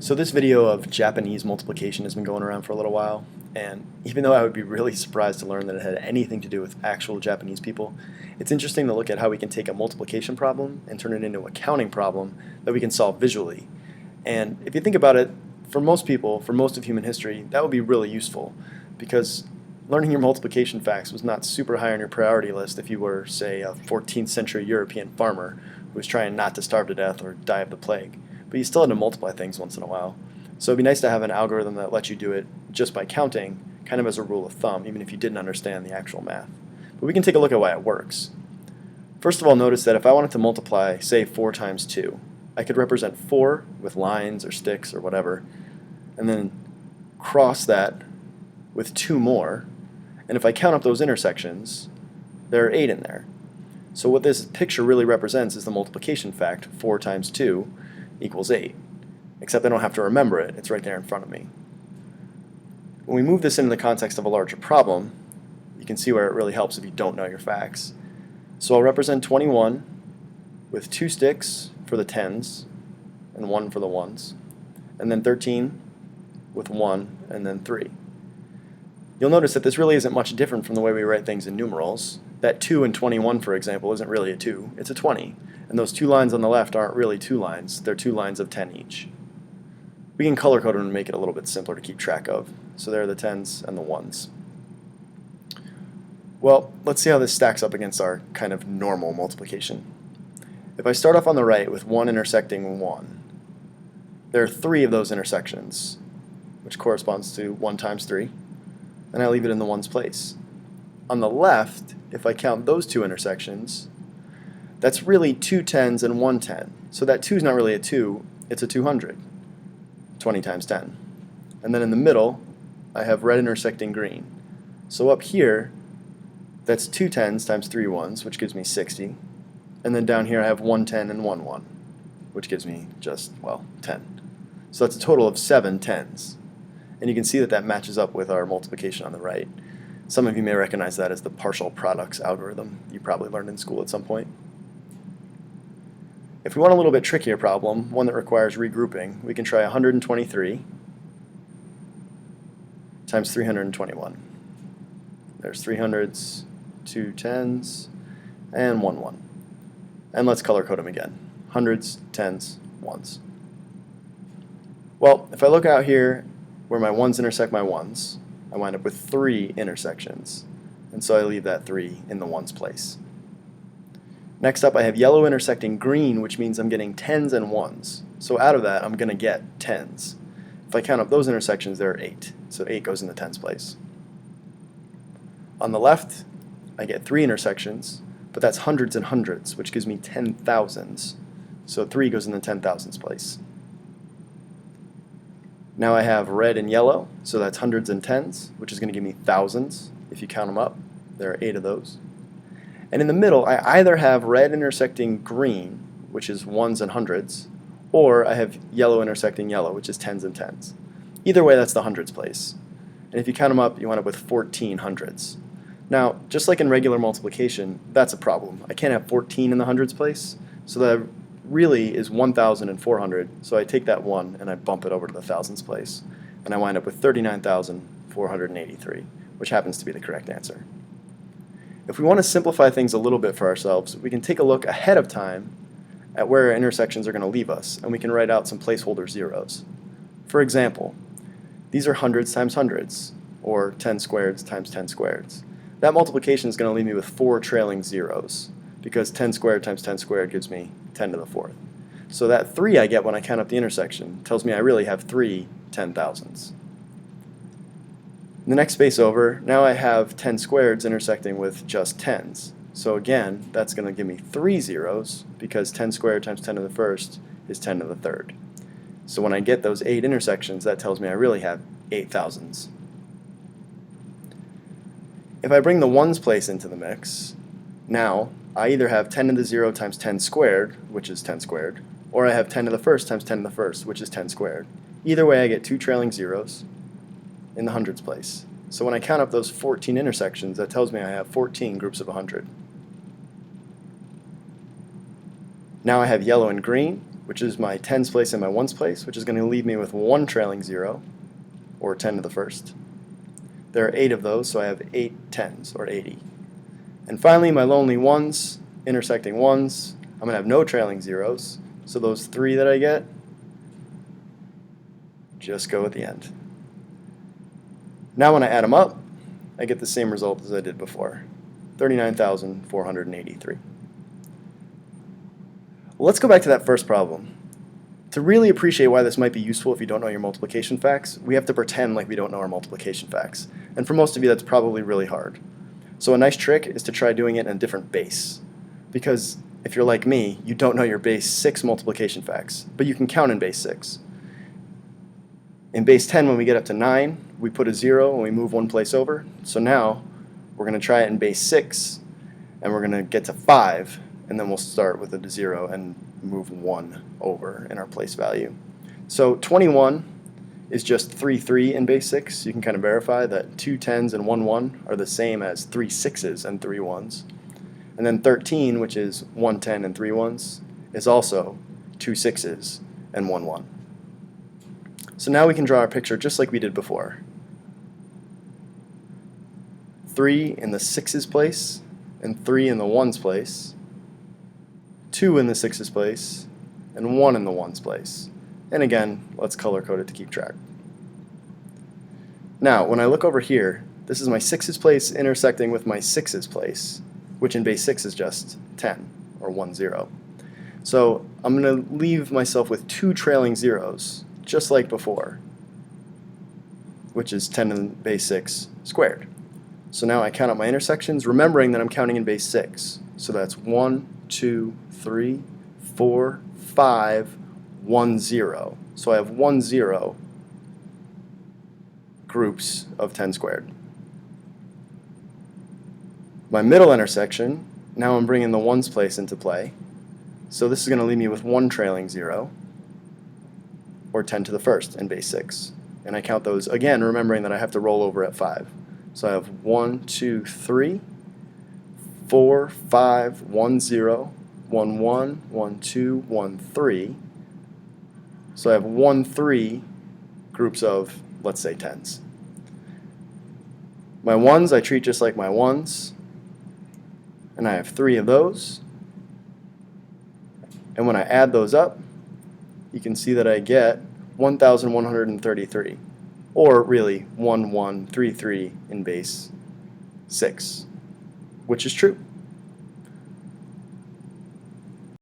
So this video of Japanese multiplication has been going around for a little while, and even though I would be really surprised to learn that it had anything to do with actual Japanese people, it's interesting to look at how we can take a multiplication problem and turn it into a counting problem that we can solve visually. And if you think about it, for most people, for most of human history, that would be really useful, because learning your multiplication facts was not super high on your priority list if you were, say, a 14th century European farmer who was trying not to starve to death or die of the plague. But you still had to multiply things once in a while. So it'd be nice to have an algorithm that lets you do it just by counting, kind of as a rule of thumb, even if you didn't understand the actual math. But we can take a look at why it works. First of all, notice that if I wanted to multiply, say, 4 times 2, I could represent 4 with lines or sticks or whatever, and then cross that with 2 more, and if I count up those intersections, there are 8 in there. So what this picture really represents is the multiplication fact, 4 times 2 equals 8. Except I don't have to remember it, it's right there in front of me. When we move this into the context of a larger problem, you can see where it really helps if you don't know your facts. So I'll represent 21 with 2 sticks for the tens and 1 for the ones, and then 13 with 1 and then 3. You'll notice that this really isn't much different from the way we write things in numerals. That 2 in 21, for example, isn't really a 2, it's a 20. And those 2 lines on the left aren't really 2 lines, they're 2 lines of 10 each. We can color code them and make it a little bit simpler to keep track of. So there are the 10s and the 1s. Well, let's see how this stacks up against our kind of normal multiplication. If I start off on the right with 1 intersecting 1, there are 3 of those intersections, which corresponds to 1 times 3, and I leave it in the 1's place. On the left, if I count those 2 intersections, that's really 2 10s and 1 10. So that 2 is not really a 2, it's a 200. 20 times 10. And then in the middle, I have red intersecting green. So up here, that's 2 10s times 3 1s, which gives me 60. And then down here I have 1 10 and 1 1, which gives me just, well, 10. So that's a total of 7 10s. And you can see that that matches up with our multiplication on the right. Some of you may recognize that as the partial products algorithm you probably learned in school at some point. If we want a little bit trickier problem, one that requires regrouping, we can try 123 times 321. There's 3 hundreds, 2 10s, and 1 1. And let's color code them again. Hundreds, tens, ones. Well, if I look out here where my 1s intersect my 1s, I wind up with 3 intersections. And so I leave that 3 in the 1's place. Next up, I have yellow intersecting green, which means I'm getting 10s and 1s. So out of that, I'm going to get 10s. If I count up those intersections, there are 8. So 8 goes in the 10s place. On the left, I get 3 intersections, but that's hundreds and hundreds, which gives me 10,000s. So 3 goes in the 10,000s place. Now I have red and yellow, so that's hundreds and tens, which is going to give me thousands. If you count them up, there are 8 of those. And in the middle, I either have red intersecting green, which is 1s and hundreds, or I have yellow intersecting yellow, which is 10s and tens. Either way, that's the hundreds place. And if you count them up, you wind up with 14 hundreds. Now, just like in regular multiplication, that's a problem. I can't have 14 in the hundreds place, so that really is 1,400. So I take that 1 and I bump it over to the thousands place, and I wind up with 39,483, which happens to be the correct answer. If we want to simplify things a little bit for ourselves, we can take a look ahead of time at where our intersections are going to leave us, and we can write out some placeholder zeros. For example, these are hundreds times hundreds, or 10 squareds times 10 squareds. That multiplication is going to leave me with 4 trailing zeros, because 10 squared times 10 squared gives me 10 to the 4th. So that 3 I get when I count up the intersection tells me I really have 3 10,000s. In the next space over, now I have 10 squareds intersecting with just 10s. So again, that's going to give me 3 zeros, because 10 squared times 10 to the 1st is 10 to the 3rd. So when I get those 8 intersections, that tells me I really have 8,000s. If I bring the 1's place into the mix, now I either have 10 to the 0 times 10 squared, which is 10 squared, or I have 10 to the 1st times 10 to the 1st, which is 10 squared. Either way, I get 2 trailing zeros in the hundreds place. So when I count up those 14 intersections, that tells me I have 14 groups of 100. Now I have yellow and green, which is my tens place and my ones place, which is going to leave me with one trailing 0, or 10 to the first. There are 8 of those, so I have 8 tens, or 80. And finally, my lonely ones, intersecting ones, I'm going to have no trailing zeros, so those 3 that I get just go at the end. Now when I add them up, I get the same result as I did before, 39,483. Well, let's go back to that first problem. To really appreciate why this might be useful if you don't know your multiplication facts, we have to pretend like we don't know our multiplication facts. And for most of you, that's probably really hard. So a nice trick is to try doing it in a different base. Because if you're like me, you don't know your base 6 multiplication facts, but you can count in base 6. In base 10, when we get up to 9, we put a 0 and we move one place over. So now we're going to try it in base 6, and we're going to get to 5, and then we'll start with a 0 and move 1 over in our place value. So 21 is just 3 3 in base 6. You can kind of verify that 2 10s and 1 1 are the same as 3 6s and 3 1s. And then 13, which is 1 10 and 3 1s, is also 2 6s and 1 1. So now we can draw our picture just like we did before. 3 in the 6's place and 3 in the 1's place, 2 in the 6's place, and 1 in the 1's place. And again, let's color code it to keep track. Now, when I look over here, this is my 6's place intersecting with my 6's place, which in base 6 is just 10, or 1 0. So I'm going to leave myself with 2 trailing zeros, just like before, which is 10 in base 6 squared. So now I count out my intersections, remembering that I'm counting in base 6. So that's 1, 2, 3, 4, 5, 1 0. So I have 1 0 groups of 10 squared. My middle intersection, now I'm bringing the ones place into play. So this is going to leave me with 1 trailing 0, or 10 to the first in base 6. And I count those again, remembering that I have to roll over at 5. So I have 1, 2, 3, 4, 5, 1 0, 1 1, 1 2, 1 3. So I have 1 3 groups of, let's say, 10s. My 1s I treat just like my 1s, and I have 3 of those. And when I add those up, you can see that I get 1,133, or really 1133 in base 6, which is true.